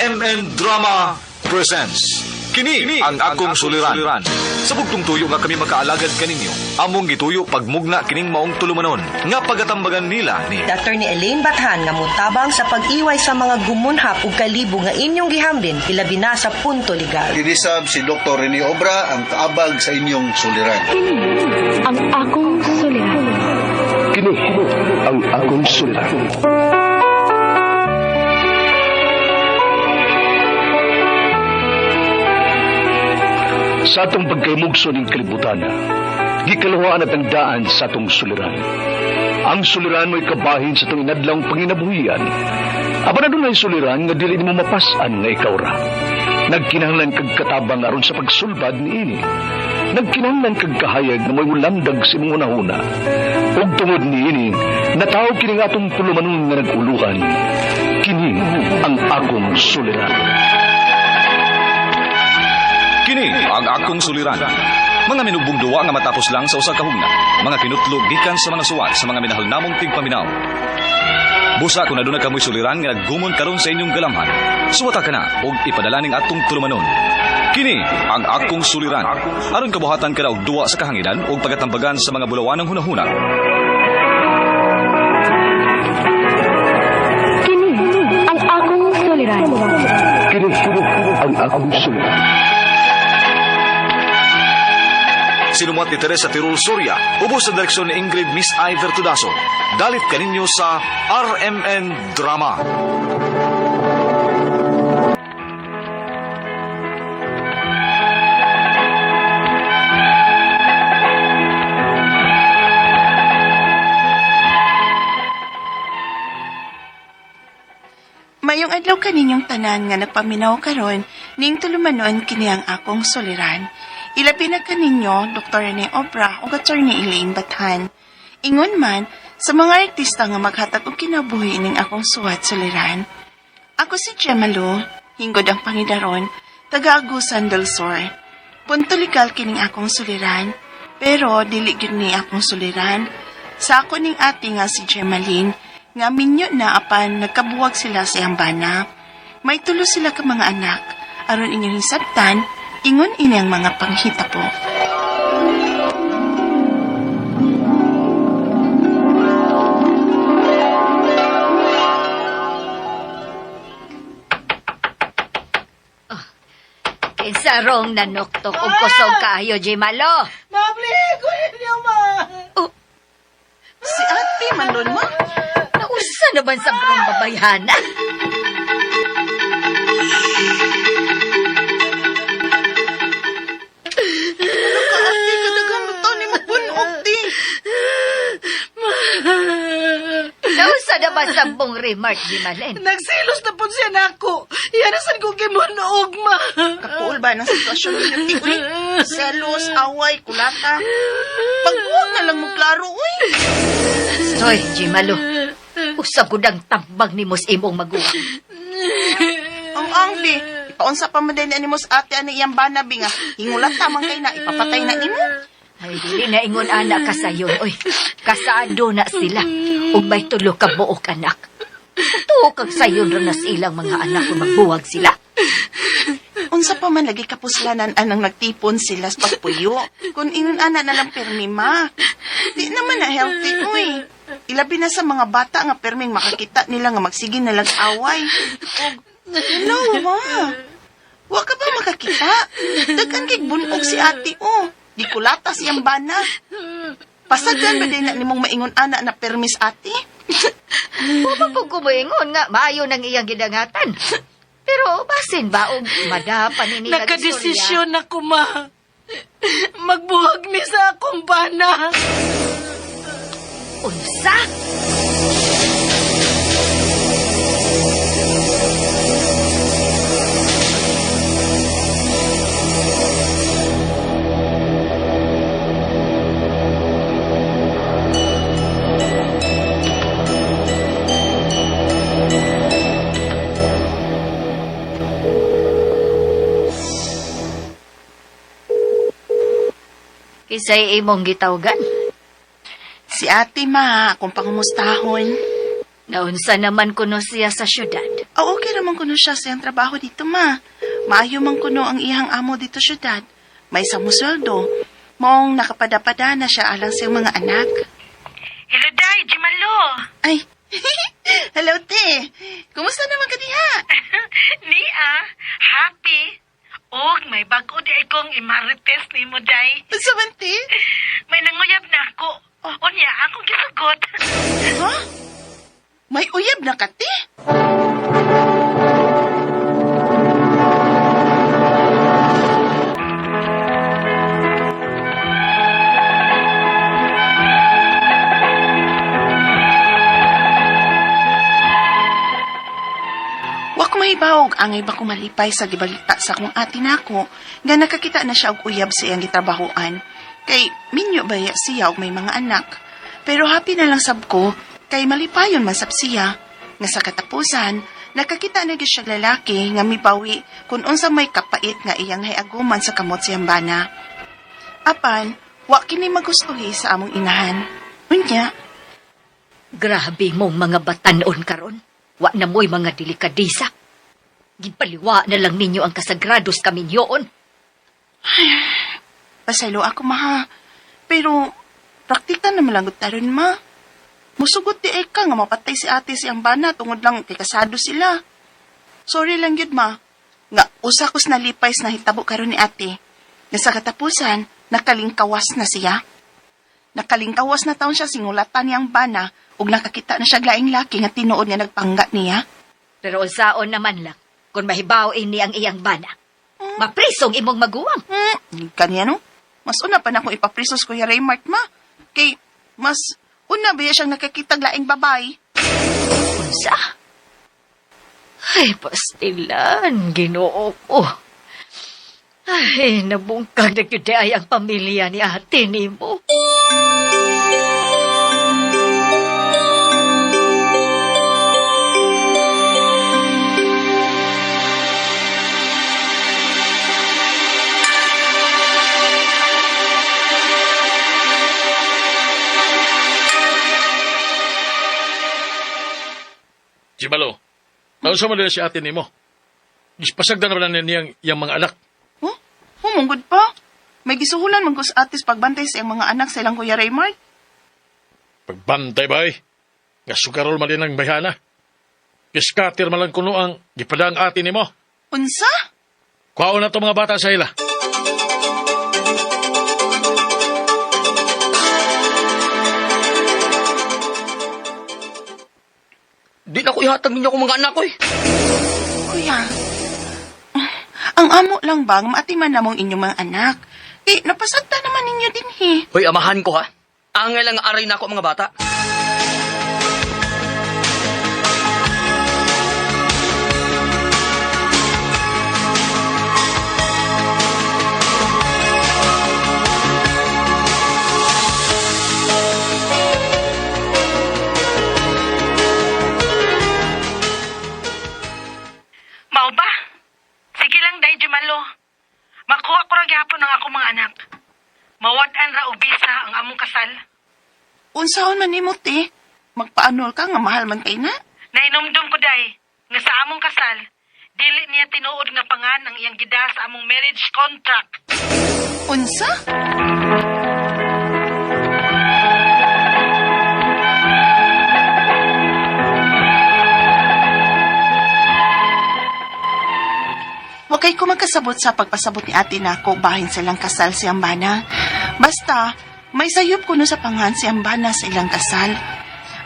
RMN Drama presents Kini ang akong suliran. Sa bugtong tuyo nga kami makaalagad kaninyo, among gituyo pagmugna kining maong tulumanon nga pagatambagan nila ni Dr. ni Elaine Bathan nga mutabang sa pag-iway sa mga gumunhap ug kalibo nga inyong gihambin ilabi na sa punto legal. Dinisab si Dr. Rene Obra ang kaabag sa inyong suliran. Ang akong suliran. Kini ang akong suliran. Sa atong pagkaymugso ng kalibutan, gikaluhaan at ang daan sa atong suliran. Ang suliran mo'y kabahin sa itong inadlang panginabuhian. Aba na doon ay suliran nga dili mo mapasan nga ikaw ra. Nagkinahanglan kag katabang aron sa pagsulbad ni ini. Nagkinahanglan kag kahayag na may ulandag sa imong unahuna. Ug tungod ni ini, natawag kini nga atong tulumanon nga naguluhan. Kini ang akong suliran. Kini ang akong suliran. Mga minubong duwa nga matapos lang sa usa ka hugna. Mga kinutlog gikan sa mga suwat sa mga minahal namong tigpaminaw. Busa kung aduna kamoy suliran nga naggumon karon sa inyong galamhan. Suwata ka na ug ipadala ning atong tulumanon. Kini ang akong suliran. Aron kabuhatan ka na og duwa sa kahanginan ug pagatambagan sa mga bulawanang hunahuna. Kini ang akong suliran. Kini ang akong suliran. Sinumat ni Teresa Tirul Soria, ubos sa direksyon ni Ingrid Miss Iver Tudaso. Dalit kaninyo sa RMN Drama. Mayong adlaw kaninyong tanan nga nagpaminaw karon ning tulumanon kini ang akong suliran. Ilabi na kaninyo, Dr. Rene Obra o Dr. ni Elaine Bathan. Ingon man, sa mga artista nga maghatag og kinabuhi ning akong suwat suliran. Ako si Gemma Lu, hinggod ang pangidaron, taga-Agusan del Sur. Punto legal kining akong suliran, pero dili gyud ni akong suliran. Sa ako ning ati nga si Gemma Lynn, nga minyo na apan nagkabuwag sila sa yambana. May tulo sila ka mga anak, aron inyong hisabtan, ingon ini ang mga panghita po. Sarong nanuktok og kusog kaayo, Jimalo. Mabligo ninyo, ma! Oh, si ate man nun, ma? Nausa naman sa brong babayhana. Ate, kadagan mo to ni mabunog, di. Nausa naman sa bong remark, Jimalen. Nagsilos na po siya na ako. Yanasan ko kay manuog, ma. Kapuol ba ng sitwasyon ninyo, ti? Uy, selos, away, kulata. Pagbuwag na lang mo klaro, uy. Soy, Jimalo. Usab ko dang tambag ni Mos imong maguwang. Ang angbi, ipaunsa pa man din ni Mos ate ani iyang banabi nga. Hingulat tamang kay na, ipapatay na nimo. Ay, dili na ingon anak ka sayon. Oy, kasado na sila. Ug may tulo ka buok anak. Tuo kag sayon ra na silang mga anak kung magbuwag sila. Unsa pa man lagi kapuslanan anang nagtipon sila sa pagpuyo. Kung ingon ana na lang permi, ma. Di naman na healthy, uy. Ilabi na sa mga bata nga perming makakita nila nga magsige na lang away. Hello, ma. Wa ka ba makakita? Daghan kay bunog si ate, oh. Di kulata siyang bana. Pasagdan ba din na nimong maingon ana na permis ate? Upa ko kumaingon nga, maayo ng iyang gidangatan. Pero basin ba og madapa ni nila Nakadesisyon ako, ma. Magbuhag ni sa akong bana. Unsa? Kisay imong gitawgan? Si ate, ma, akong pangumustahon. Naunsa naman kuno siya sa syudad. Okay naman kuno siya sa iyang trabaho dito, ma. Maayo man kuno ang iyang amo dito syudad. May sa musweldo. Mong nakapadapada na siya alang sa iyang mga anak. Hello, Day. Jimalo. Ay, hello, te. Kumusta naman ka diha? Nia, happy. May bago di akong imarites ni mo, Day. Samanti? May nanguyab na ako. Unya, akong ginagot. Ha? May uyab na ka, te? Wak mahibawog angay ba kumalipay sa gibalita sa kong ati nako nga nakakita na siya og uyab sa iyang gitrabahoan. Kay minyo baya siya og may mga anak. Pero happy na lang sab ko kay malipayon man sab siya. Nga sa katapusan, nakakita na gyud siya lalaki nga mibawi kung unsa may kapait nga iyang hayaguman sa kamot siyang bana. Apan, wa kini magustuhi sa among inahan. Unya, Grabe mong mga batanon karon. Wa na mo'y mga delikadisa. Gipaliwa na lang ninyo ang kasagrados kaminyoon. pasaylo ako maha. Pero, praktika naman lang taron ma. Musugot di ka nga mapatay si ate siyang bana tungod lang kay kasado sila. Sorry lang yun ma. Nga usakos na lipay na hitabo karon ni ate. Nga sa katapusan, nakalingkawas na siya. Nakalingkawas na taon siya singulatan niyang bana ug nakakita na siya glaing laki nga tinuod nga nagpangga niya. Pero saon naman lang, kung mahibaw ini ang iyang bana. Maprisong imong maguwang. Kanya no? Mas una pa na akong ipaprisos Kuya Raymart ma. Kay, mas una ba siyang nakakita glaing babay? Unsa? Ay, pastilan, Ginoo ko. Ay, nabungkag na yun ay ang pamilya ni ate ni mo. Jimalo, naunsa mo nila si ate ni mo? Gispasagdan na ba niyang iyang mga anak? Huh? Humunggod pa? May gisuhulan man ko sa atis pagbantay sa iyang mga anak sa ilang Kuya Raymart. Pagbantay ba eh? Nga sukarol mali ng bayhana. Piskatir malang kuno ang gipadang ate ni mo. Unsa? Kuhaon na to mga bata sa ila. Di na ko ihatag ninyo akong mga anak ko eh. Kuya, ang amo lang ba nga maatiman namong inyong mga anak? Eh, napasagta naman ninyo din Hoy, amahan ko ha. Angay lang aray na ako mga bata. Mao ba? Sige lang, Day Jimalo. Makuha ko ra gyapon ang akong mga anak. Mawad-an ra og bisa ang among kasal. Unsaon man nimo te? Magpaanol ka nga mahal man kay na? Nainomdom ko, Day, nga sa among kasal, dili niya tinuod nga pangan ang iyang gida sa among marriage contract. Unsa? Wakay ko magkasabot sa pagpasabot ni ate nako bahin silang kasal siyang bana. Basta, may sayop kuno sa pangan siyang bana sa ilang kasal.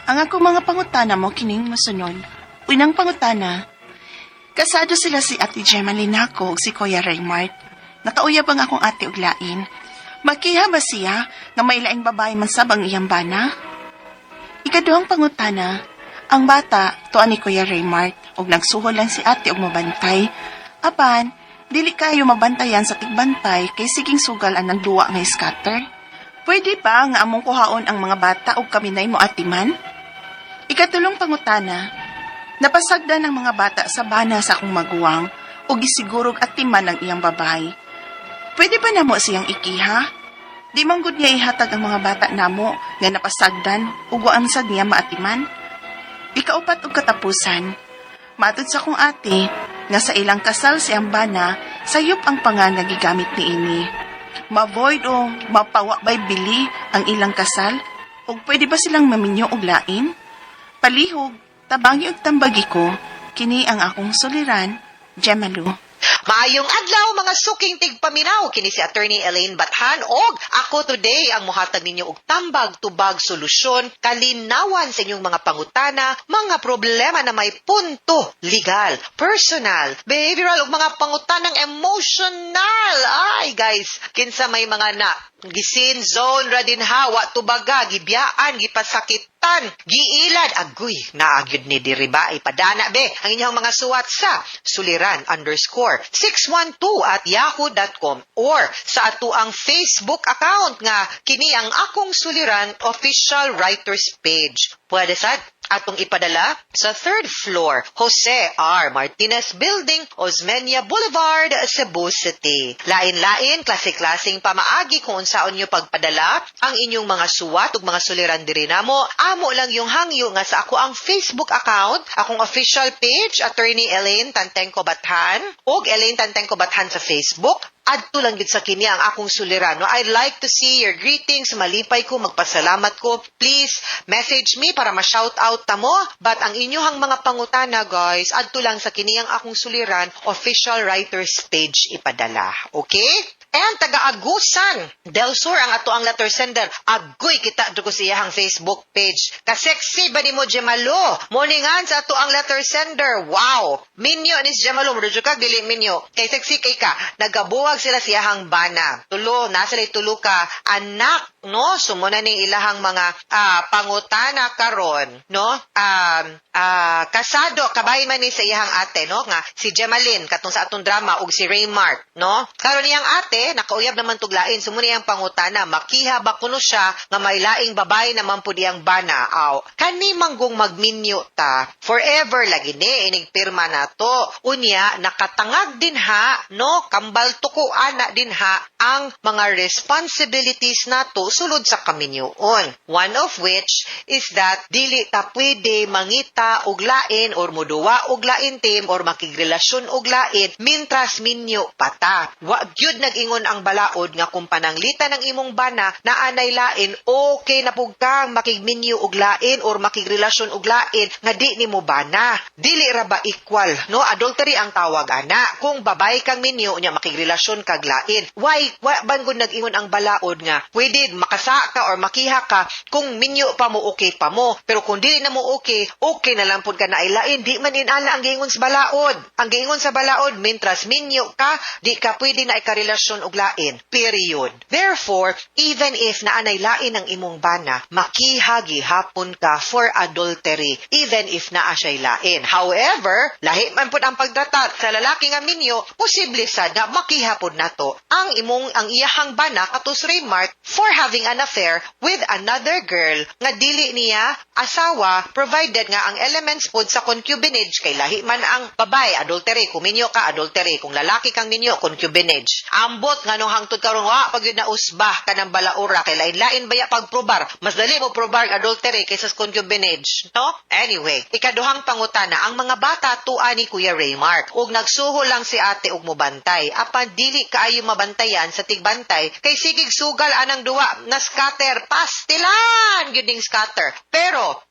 Ang ako mga pangutana mo kining masunod. Unang pangutana, kasado sila si Ate Gemma Linaco ug si Kuya Raymart. Nakauyab ang akong ate ug lain. Magkiha ba siya nga may laing babae man sab ang iyang bana? Ikaduhang pangutana, ang bata tuan ni Kuya Raymart ug nagsuhol lang si ate og mabantay. Apan, dili kayo mabantayan sa tigbantay kay siging sugal ang nagduwa nga scatter. Pwede ba nga among kuhaon ang mga bata o kaminay mo atiman? Ikatulong pangutana, napasagdan ng mga bata sa bana sa akong maguwang o gisigurog atiman ng iyang babay. Pwede ba namo siyang ikiha? Di manggod niya ihatag ang mga bata namo nga napasagdan o guan sa niya maatiman? Ikaupat og katapusan, Matod sa kong ate, nga sa ilang kasal siyang bana, sayop ang pangan nga gigamit ni ini. Ma-avoid o mapawa ba'y bili ang ilang kasal? O pwede ba silang maminyo og lain? Palihog, tabangi og tambagi ko, kini ang akong suliran, Gemalu. Maayong adlaw mga suking tigpaminaw, kini si Attorney Elaine Bathan og ako today ang muhatag ninyo og tambag tubag solusyon kalinawan sa inyong mga pangutana, mga problema na may punto legal, personal, behavioral ug mga pangutanang emotional. Ay guys, kinsa may mga na gisin zone ra din hawa tubaga gibiyaan gipasakitan giilad agoy naagyud ni diri ba ipadana be ang inyong mga suwat sa suliran_612@yahoo.com or sa ato ang Facebook account nga kini ang akong suliran official writers page. Pwede sad atong ipadala sa 3rd floor, Jose R. Martinez Building, Osmeña Boulevard, Cebu City. Lain-lain, klase-klaseng pamaagi kung unsaon nyo pagpadala ang inyong mga suwat ug mga suliran diri namo. Amo lang yung hangyo nga sa ako ang Facebook account, akong official page, Attorney Elaine Tantengco Bathan, ug Elaine Tantengco Bathan sa Facebook. Adto lang gid sa kini ang akong suliran. No? I'd like to see your greetings. Malipay ko, magpasalamat ko. Please, message me para ma-shout out ta mo. But ang inyong mga pangutana, guys, adto lang sa kini ang akong suliran, official writers page ipadala. Okay? And taga-Agusan, Del Sur ang ato ang letter sender. Agoy kita ko siyahang Facebook page. Kaseksi ba ni mo, Gemalo? Morningan sa ato ang letter sender. Wow! Minyo ni Gemalo. Mudyo ka, dili minyo. Kay seksi kay ka. Nagabuwag sila siyahang bana. Tulo, nasa lay tulo ka. Anak, no? Sumuna ning ilahang mga pangutana karon, no? Kasado, kabay man ni sa iyahang ate, no? Nga, si Gemalyn, katong sa atong drama, ug si Raymark, no? Karon niyang ate, nakauyab naman tuglain, sumuna iyang pangutana, makiha ba kuno siya, nga may laing babae naman po diyang bana, aw. Kani manggong magminyo ta, forever lagi ni, inigpirma na to. Unya, nakatangag din ha, no? Kambal tuko ana din ha, ang mga responsibilities nato sulod sa kaminyoon. One of which is that dili ta pwede mangita og lain or muduwa og lain team or makigrelasyon og lain mintras minyo pata. Wa gyud nag-ingon ang balaod nga kung pananglitan ng imong bana na anay lain, okay na pug kang makigminyo og lain or makigrelasyon og lain nga di nimo bana. Dili ra ba equal, no? Adultery ang tawag ana. Kung babae kang minyo nya makigrelasyon kag lain. Why bangod nag-ingon ang balaod nga pwede makasa ka or makiha ka kung minyo pa mo okay pa mo. Pero kung dili na mo okay na lang pud ka na ilain. Di man inana ang giingon sa balaod. Ang giingon sa balaod, mintras minyo ka, di ka pwede na ikarelasyon og lain. Period. Therefore, even if naanay lain ang imong bana, makiha gihapon ka for adultery, even if naa siya'y lain. However, lahi man pud ang pagdatat sa lalaki nga minyo, posible sad na makihapon nato ang iyahang bana katus Raymark for having an affair with another girl nga dili niya asawa, provided nga ang elements pod sa concubinage kay lahi man ang babae adultery, kung minyo ka adultery, kung lalaki kang minyo concubinage. Ambot nga nung hangtod karon wa pag yun na usbah ka ng balaura kay lain-lain baya pagprobar. Mas dali mo probar adultery kaysa concubinage, no? Anyway, ikaduhang pangutana, ang mga bata tuwa ni Kuya Raymark ug nagsuho lang si ate og mobantay. Apan dili kaayo mabantayan sa tigbantay kay sigig sugal anang duwa na scatter pastilan gyud ning scatter. Pero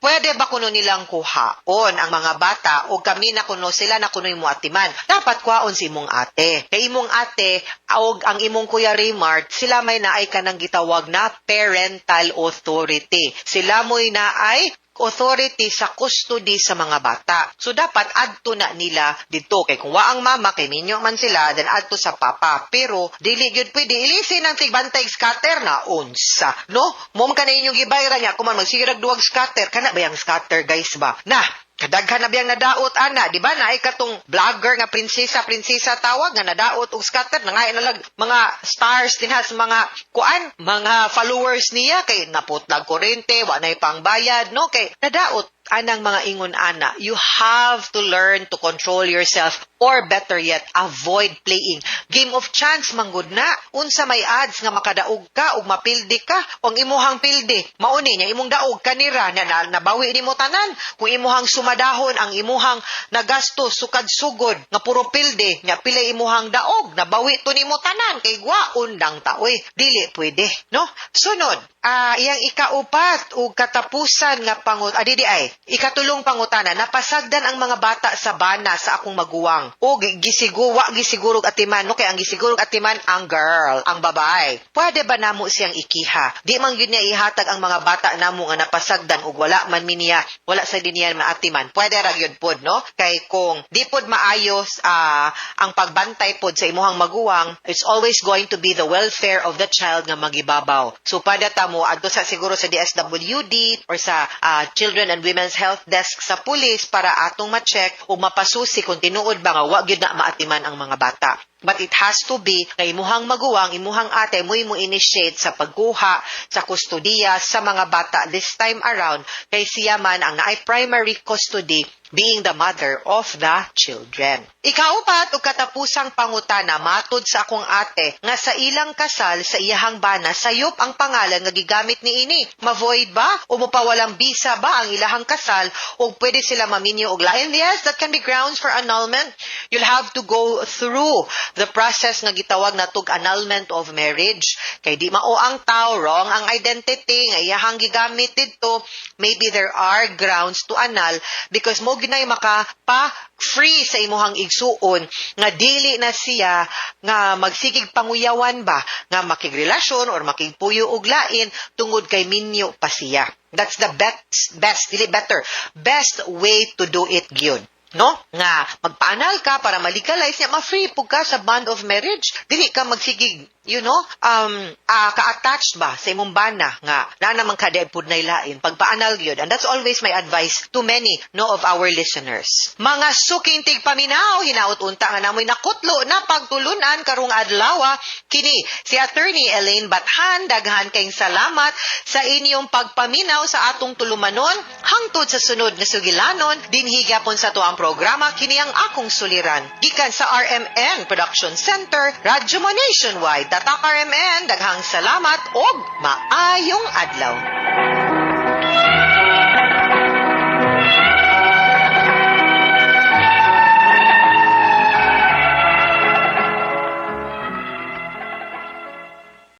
pwede ba kuno nilang kuhaon ang mga bata o kami na kuno sila na kuno'y muatiman? Dapat kuhaon si imong ate. Kay imong ate o ang imong Kuya Raymark, sila may naay kanang gitawag na parental authority. Sila mo'y naay authority sa custody sa mga bata. So, dapat adto na nila dito. Kay kung waang mama, kay minyo man sila, then adto sa papa. Pero, dili yun pwede. Ilisin ang tigbantay scatter na unsa. No? Mom ka na inyong gibayra niya. Kung man magsirag duwag scatter, kana ba yung scatter, guys ba? Na, kadaghan na biyang nadaot, ana. Di ba na, katong vlogger nga prinsesa tawag, nga nadaot og scatter, nangayon na lang mga stars din has mga kuan, mga followers niya, kay naputlag kurente, wanay pangbayad, no? Kay nadaot anang mga ingon ana, you have to learn to control yourself, or better yet, avoid playing game of chance manggod na. Unsa may odds nga makadaog ka ug mapildi ka, o ang imuhang pildi mauni nya imong daog kanira na nabawi nimo tanan. Kung imuhang sumadahon ang imuhang nagastos sukad sugod nga puro pildi nya pila imuhang daog nabawi to nimo tanan kay gwaon dang taoy. Dili pwede, no? Sunod, iyang ikaupat ug katapusan nga ikatulong pangutana, napasagdan ang mga bata sa bana sa akong maguwang. O gisigurog atiman, no? Kaya ang gisigurog atiman ang girl, ang babae. Pwede ba namo siyang ikiha? Di man yun niya ihatag ang mga bata namo nga napasagdan ug wala man miniya, wala sa diniyan maatiman. Pwede ra gyud pod, no? Kay kung di pod maayos ang pagbantay pod sa imuhang maguwang, it's always going to be the welfare of the child nga magibabaw. So pada tamo adto sa siguro sa DSWD or sa Children and Women's Health Desk sa pulis para atong ma-check o mapasusi kung tinuod ba nga wa gyud na maatiman ang mga bata. But it has to be kay imuhang maguwang, imuhang ate mo initiate sa pagkuha sa kustodiya sa mga bata this time around kay siya man ang naay primary custody being the mother of the children. Ikaupat o katapusang pangutana matud sa akong ate nga sa ilang kasal sa iyahang bana sayop ang pangalan nga gigamit niini. Ma-void ba o mopawalang bisa ba ang ilahang kasal o pwede sila maminyo og lain? Yes, that can be grounds for annulment. You'll have to go through the process nga gitawag na tug annulment of marriage. Kay di mao ang tao, wrong ang identity nga iyahang gigamit dito, maybe there are grounds to annul because mo ginay maka-free sa imuhang igsuon nga dili na siya nga magsigig panguyawan ba nga makigrelasyon or makigpuyo og lain tungod kay minyo pa siya. That's the best way to do it gyud. No? Nga magpaanal ka para malegalize niya, ma-free po ka sa bond of marriage. Dili ka magsigig, ka-attached ba sa imong bana nga na naman ka pod na ilain. Pagpaanal yun. And that's always my advice to many of our listeners. Mga suking tigpaminaw, hinaut-unta nga namoy nakutlo na pagtulunan karong adlaw. Kini si Attorney Elaine Bathan, daghan kayong salamat sa inyong pagpaminaw sa atong tulumanon hangtod sa sunod nga sugilanon dinhi gyapon sa tuang programa kini ang akong suliran gikan sa RMN Production Center, Radyo Mo Nationwide. Tatak RMN, daghang salamat og maayong adlaw.